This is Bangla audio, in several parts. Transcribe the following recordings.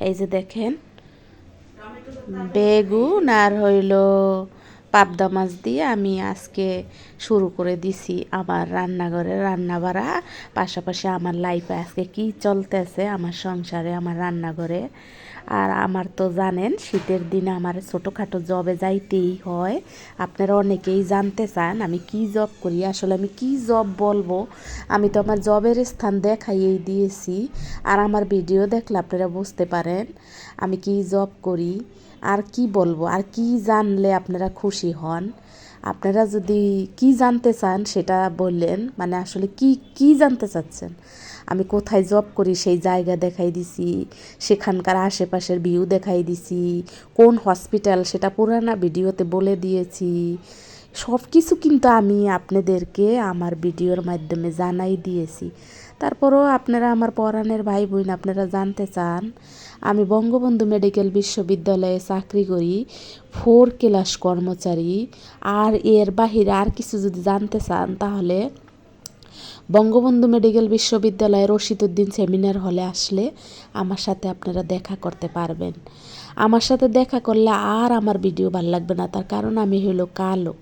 এই যে দেখেন বেগুন আর হইল পাবদা মাছ দিয়ে আমি আজকে শুরু করে দিছি আমার রান্নাঘরে রান্না বাড়া। পাশাপাশি আমার লাইফে আজকে কি চলতেছে আমার সংসারে আমার রান্নাঘরে। আর আমার তো জানেন শীতের দিনে আমার ছোটোখাটো জবে যাইতেই হয়। আপনারা অনেকেই জানতে চান আমি কি জব করি। আসলে আমি কি জব বলবো, আমি তো আমার জবের স্থান দেখাইয়েই দিয়েছি। আর আমার ভিডিও দেখলে আপনারা বুঝতে পারেন আমি কি জব করি। আর কি বলবো, আর কি জানলে আপনারা খুশি হন। আপনারা যদি কি জানতে চান সেটা বললেন, মানে আসলে কি কি জানতে চাচ্ছেন। আমি কোথায় জব করি সেই জায়গা দেখাই দিছি, সেখানকার আশেপাশের ভিউ দেখাই দিছি, কোন হসপিটাল সেটা পুরানা ভিডিওতে বলে দিয়েছি। সব কিছু কিন্তু আমি আপনাদেরকে আমার ভিডিওর মাধ্যমে জানাই দিয়েছি। তারপরও আপনারা আমার পরাণের ভাই বোন আপনারা জানতে চান আমি বঙ্গবন্ধু মেডিকেল বিশ্ববিদ্যালয়ে চাকরি করি, 4 ক্লাস কর্মচারী। আর এর বাহিরে আর কিছু যদি জানতে চান তাহলে বঙ্গবন্ধু মেডিকেল বিশ্ববিদ্যালয়ের রশিদউদ্দিন সেমিনার হলে আসলে আমার সাথে আপনারা দেখা করতে পারবেন। আমার সাথে দেখা করলে আর আমার ভিডিও ভালো লাগবে না, তার কারণ আমি হলো কালো,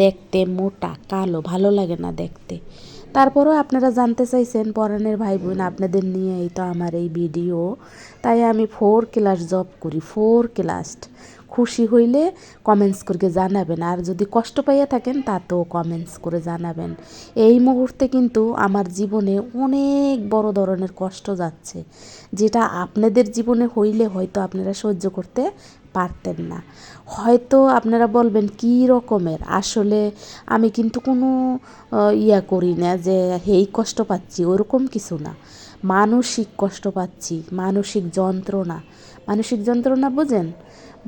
দেখতে মোটা কালো, ভালো লাগে না দেখতে। তারপরেও আপনারা জানতে চাইছেন পরাণের ভাই বোন আপনাদের নিয়েই তো আমার এই ভিডিও। তাই আমি 4 ক্লাস জব করি, 4 ক্লাস। খুশি হইলে কমেন্টস করে জানাবেন, আর যদি কষ্ট পাইয়া থাকেন তাতেও কমেন্টস করে জানাবেন। এই মুহূর্তে কিন্তু আমার জীবনে অনেক বড় ধরনের কষ্ট যাচ্ছে, যেটা আপনাদের জীবনে হইলে হয়তো আপনারা সহ্য করতে পারতেন না। হয়তো আপনারা বলবেন কী রকমের, আসলে আমি কিন্তু কোনো ইয়া করি না যে এই কষ্ট পাচ্ছি, ওরকম কিছু না। মানসিক কষ্ট পাচ্ছি, মানসিক যন্ত্রণা। মানসিক যন্ত্রণা বোঝেন,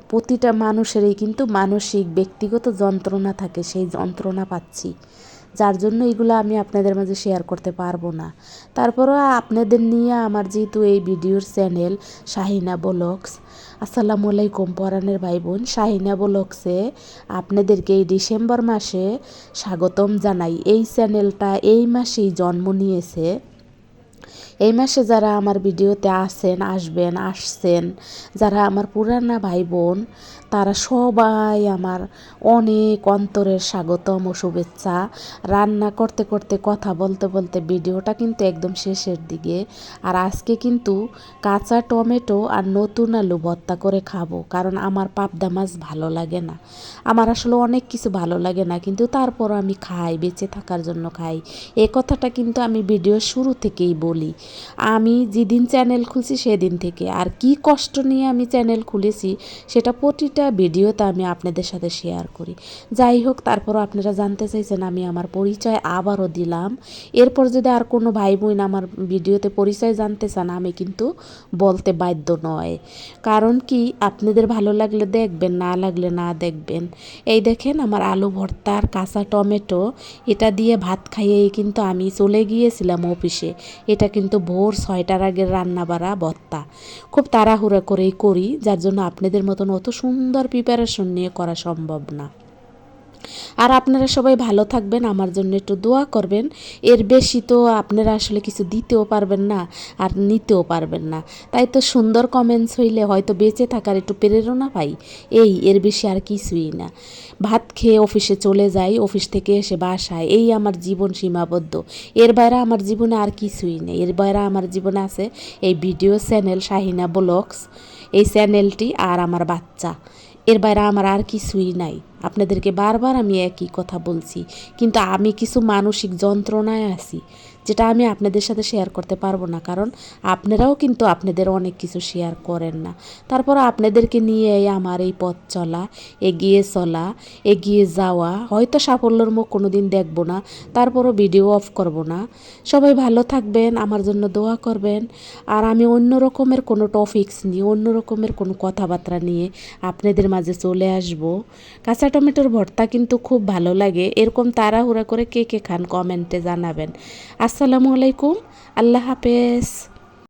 প্রতিটা মানুষেরই কিন্তু মানসিক ব্যক্তিগত যন্ত্রণা থাকে, সেই যন্ত্রণা পাচ্ছি, যার জন্য এগুলো আমি আপনাদের মাঝে শেয়ার করতে পারবো না। তারপরও আপনাদের নিয়ে আমার যেহেতু এই ভিডিওর চ্যানেল শাহিনা ব্লগস, আসসালামু আলাইকুম পরাণের ভাই বোন, শাহিনা ব্লগসে আপনাদেরকে এই ডিসেম্বর মাসে স্বাগতম জানাই। এই চ্যানেলটা এই মাসেই জন্ম নিয়েছে। এই মাসে যারা আমার ভিডিওতে আসবেন, আসছেন, যারা আমার পুরানা ভাই বোন, তারা সবাই আমার অনেক অন্তরের স্বাগতম ও শুভেচ্ছা। রান্না করতে করতে কথা বলতে বলতে ভিডিওটা কিন্তু একদম শেষের দিকে। আর আজকে কিন্তু কাঁচা টমেটো আর নতুন আলু ভর্তা করে খাবো, কারণ আমার পাবদা মাছ ভালো লাগে না। আমার আসলে অনেক কিছু ভালো লাগে না, কিন্তু তারপরও আমি খাই, বেঁচে থাকার জন্য খাই। এই কথাটা কিন্তু আমি ভিডিওর শুরু থেকেই বলি। আমি যেদিন চ্যানেল খুলছি সেদিন থেকে, আর কি কষ্ট নিয়ে আমি চ্যানেল খুলেছি সেটা প্রতিটা ভিডিওতে আমি আপনাদের সাথে শেয়ার করি। যাই হোক, তারপরও আপনারা জানতে চাইছেন, আমি আমার পরিচয় আবারও দিলাম। এরপর যদি আর কোনো ভাই বোন আমার ভিডিওতে পরিচয় জানতে চান আমি কিন্তু বলতে বাধ্য নয়। কারণ কি, আপনাদের ভালো লাগলে দেখবেন, না লাগলে না দেখবেন। এই দেখেন আমার আলু ভর্তা আর কাঁচা টমেটো, এটা দিয়ে ভাত খাইয়েই কিন্তু আমি চলে গিয়েছিলাম অফিসে। এটা কিন্তু ভোর 6টার আগের রান্না বাড়া ভর্তা, খুব তাড়াহুড়া করেই করি, যার জন্য আপনাদের মতন অত সুন্দর প্রিপারেশন নিয়ে করা সম্ভব না। আর আপনারা সবাই ভালো থাকবেন, আমার জন্য একটু দোয়া করবেন। এর বেশি তো আপনারা আসলে কিছু দিতেও পারবেন না আর নিতেও পারবেন না। তাই তো সুন্দর কমেন্টস হইলে হয়তো বেঁচে থাকার একটু প্রেরণা পাই, এর বেশি আর কিছুই না। ভাত খেয়ে অফিসে চলে যাই, অফিস থেকে এসে বাসায়, এই আমার জীবন সীমাবদ্ধ। এর বাইরে আমার জীবনে আর কিছুই নেই। এর বাইরে আমার জীবনে আছে এই ভিডিও চ্যানেল শাহিনা ব্লগস, এই চ্যানেলটি আর আমার বাচ্চা। এর বাইরে আমার আর কিছুই নাই। আপনাদেরকে বারবার আমি একই কথা বলছি, কিন্তু আমি কিছু মানসিক যন্ত্রণায় আছি, যেটা আমি আপনাদের সাথে শেয়ার করতে পারবো না, কারণ আপনারাও কিন্তু আপনাদের অনেক কিছু শেয়ার করেন না। তারপর আপনাদেরকে নিয়ে আমার এই পথ চলা, এগিয়ে যাওয়া। হয়তো সাফল্যর মুখ কোনো দিন দেখবো না, তারপরও ভিডিও অফ করব না। সবাই ভালো থাকবেন, আমার জন্য দোয়া করবেন। আর আমি অন্য রকমের কোনো টপিকস নিয়ে, অন্য রকমের কোনো কথাবার্তা নিয়ে আপনাদের মাঝে চলে আসব। কাঁচা টমেটোর ভর্তা কিন্তু খুব ভালো লাগে। এরকম তাড়াহুড়া করে কে কে খান কমেন্টে জানাবেন। আসসালামু আলাইকুম, আল্লাহ হাফেজ।